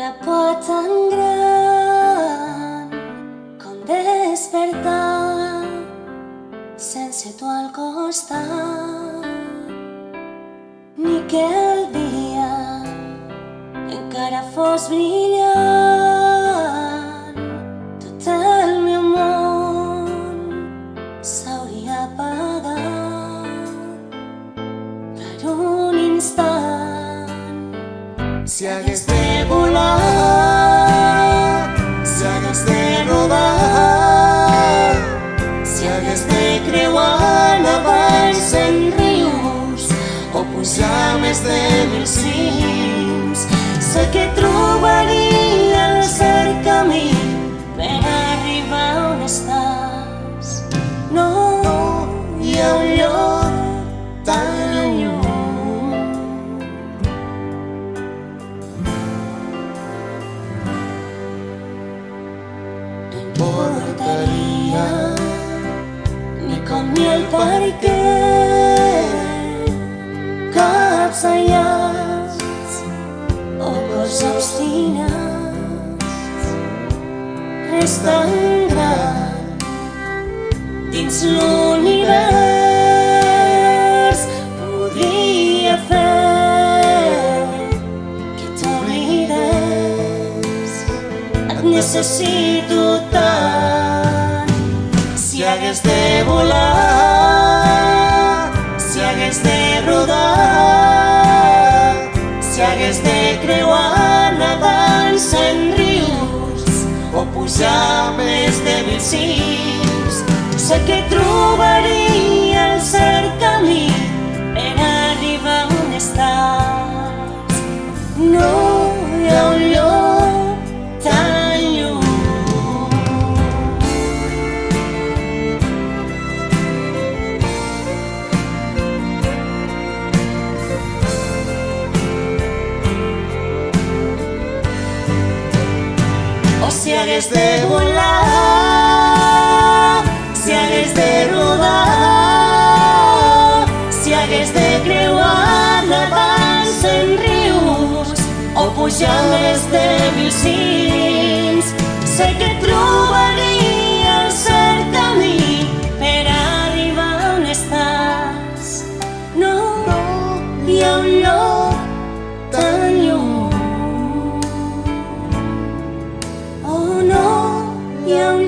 la por tan gran com despertar sense tu al costat, ni que el dia encara fos brillant. Tot el meu món s'hauria apagat per un instant. Si hagués de volar, si hagués de rodar, si hagués de creuar navalls en rius o pujar més de 1000 cims, sé que trobaria el cert camí per arribar on estàs. No hi ha un lloc tan lluny. No importaria ni com ni el per què, caps aïllats o cors obstinats, res tan gran dins l'univers podria fer que t'oblides. Et necessito tant. Si hagués de volar, si hagués de rodar, si hagués de creuar nadant en rius o pujar més de 1000 cims, sé que trobaria el cert camí per arribar on estàs. No hi ha un lloc tan lluny. o si hagués de volar, si hagués de rodar, si hagués de creuar nadant en rius o pujar més de 1000 cims, Sé que trobaria el cert camí per arribar on estàs. No hi ha un lloc tan lluny. Oh, no hi ha un